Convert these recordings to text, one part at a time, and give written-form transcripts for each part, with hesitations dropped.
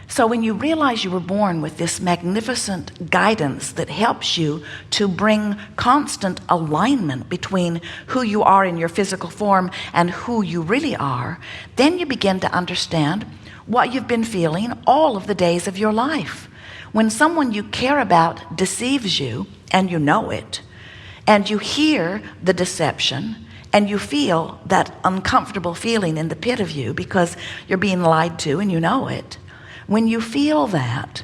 So when you realize you were born with this magnificent guidance that helps you to bring constant alignment between who you are in your physical form and who you really are, then you begin to understand what you've been feeling all of the days of your life. When someone you care about deceives you, and you know it, and you hear the deception, and you feel that uncomfortable feeling in the pit of you because you're being lied to and you know it, when you feel that,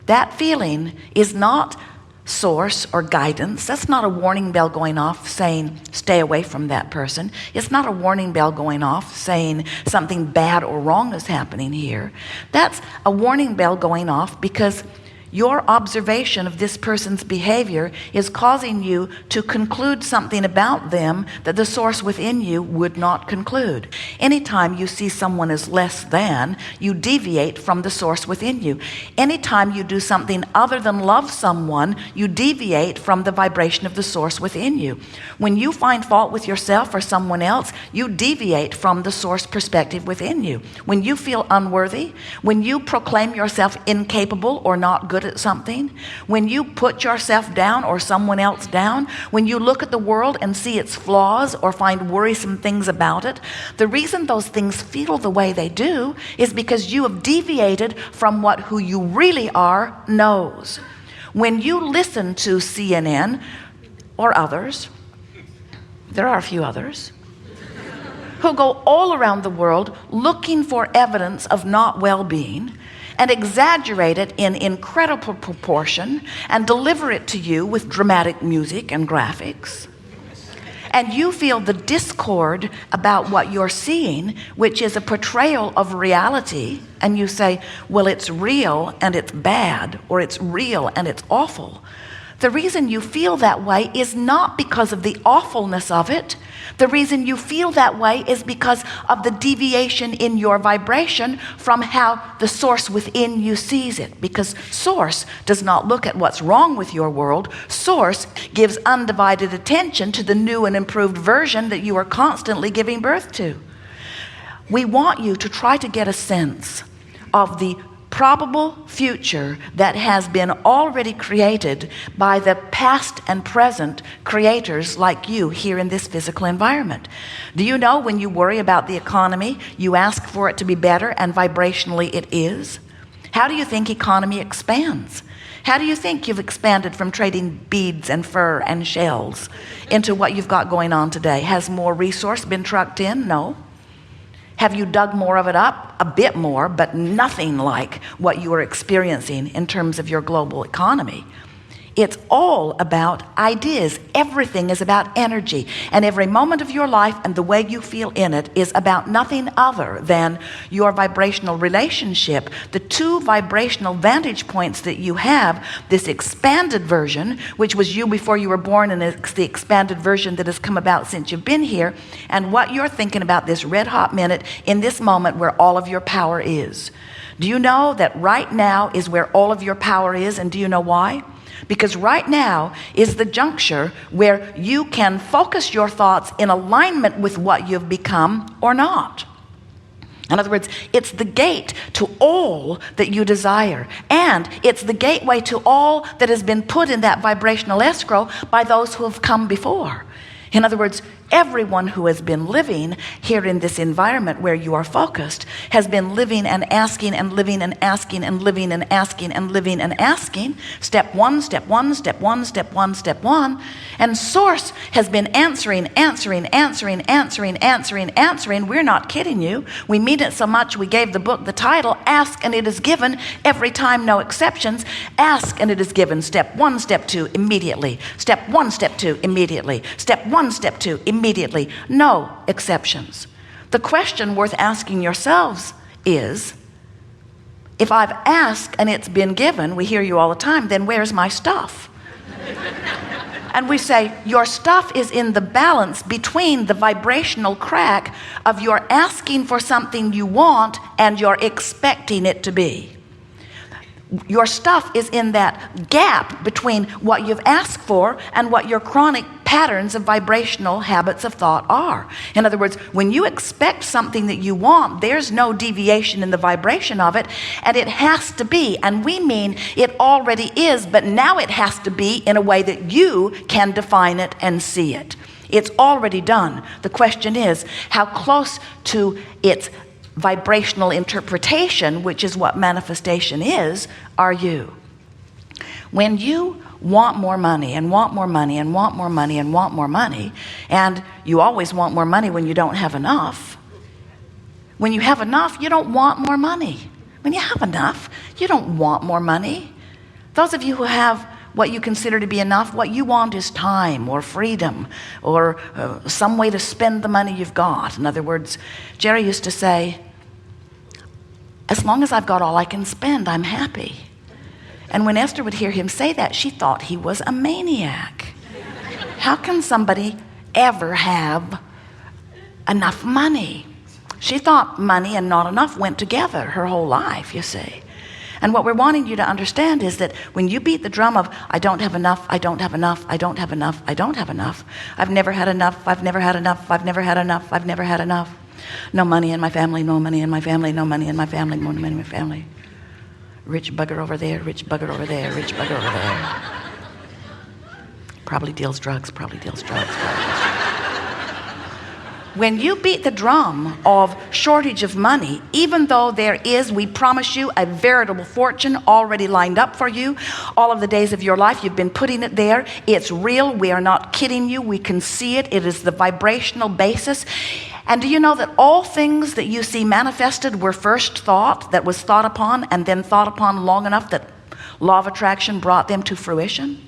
that feeling is not source or guidance. That's not a warning bell going off saying stay away from that person. It's not a warning bell going off saying something bad or wrong is happening here. That's a warning bell going off because your observation of this person's behavior is causing you to conclude something about them that the source within you would not conclude. Anytime you see someone as less than, you deviate from the source within you. Anytime you do something other than love someone, you deviate from the vibration of the source within you. When you find fault with yourself or someone else, you deviate from the source perspective within you. When you feel unworthy, when you proclaim yourself incapable or not good at something, when you put yourself down or someone else down, when you look at the world and see its flaws or find worrisome things about it, the reason those things feel the way they do is because you have deviated from what who you really are knows. When you listen to CNN or others, there are a few others, who go all around the world looking for evidence of not well-being and exaggerate it in incredible proportion and deliver it to you with dramatic music and graphics. And you feel the discord about what you're seeing, which is a portrayal of reality, and you say, well, it's real and it's bad, or it's real and it's awful. The reason you feel that way is not because of the awfulness of it. The reason you feel that way is because of the deviation in your vibration from how the source within you sees it. Because source does not look at what's wrong with your world. Source gives undivided attention to the new and improved version that you are constantly giving birth to. We want you to try to get a sense of the probable future that has been already created by the past and present creators like you here in this physical environment. Do you know when you worry about the economy, you ask for it to be better, and vibrationally it is? How do you think economy expands? How do you think you've expanded from trading beads and fur and shells into what you've got going on today? Has more resource been trucked in? No. Have you dug more of it up? A bit more, but nothing like what you are experiencing in terms of your global economy. It's all about ideas. Everything is about energy. And every moment of your life and the way you feel in it is about nothing other than your vibrational relationship. The two vibrational vantage points that you have, this expanded version, which was you before you were born, and it's the expanded version that has come about since you've been here, and what you're thinking about this red hot minute in this moment where all of your power is. Do you know that right now is where all of your power is? And do you know why? Because right now is the juncture where you can focus your thoughts in alignment with what you've become or not. In other words, it's the gate to all that you desire. And it's the gateway to all that has been put in that vibrational escrow by those who have come before. In other words, everyone who has been living here in this environment where you are focused has been living and asking and living and asking and living and asking and living and asking. Step one, step one, step one, step one, step one. And source has been answering. We're not kidding you. We mean it so much we gave the book the title, Ask and It Is Given. Every time, no exceptions. Ask and it is given. Step one, step two, immediately. Step one, step two, immediately. Step one, step two, immediately. No exceptions. The question worth asking yourselves is, if I've asked and it's been given, we hear you all the time, then where's my stuff? And we say, your stuff is in the balance between the vibrational crack of your asking for something you want and you're expecting it to be. Your stuff is in that gap between what you've asked for and what your chronic patterns of vibrational habits of thought are. In other words, when you expect something that you want, there's no deviation in the vibration of it, and it has to be, and we mean it already is, but now it has to be in a way that you can define it and see it. It's already done. The question is, how close to its vibrational interpretation, which is what manifestation is, are you? When you want more money and want more money and want more money and want more money, and you always want more money when you don't have enough. When you have enough, you don't want more money. When you have enough, you don't want more money. Those of you who have what you consider to be enough, what you want is time or freedom or some way to spend the money you've got. In other words, Jerry used to say, as long as I've got all I can spend, I'm happy. And when Esther would hear him say that, she thought he was a maniac. How can somebody ever have enough money? She thought money and not enough went together her whole life, you see. And what we're wanting you to understand is that when you beat the drum of, I don't have enough, I don't have enough, I don't have enough, I don't have enough, I've never had enough, I've never had enough, I've never had enough, I've never had enough. No money in my family, no money in my family, no money in my family, no money in my family. Rich bugger over there, rich bugger over there, rich bugger over there. Probably deals drugs, probably deals drugs. When you beat the drum of shortage of money, even though there is, we promise you, a veritable fortune already lined up for you, all of the days of your life, you've been putting it there. It's real. We are not kidding you. We can see it. It is the vibrational basis. And do you know that all things that you see manifested were first thought, that was thought upon, and then thought upon long enough that law of attraction brought them to fruition?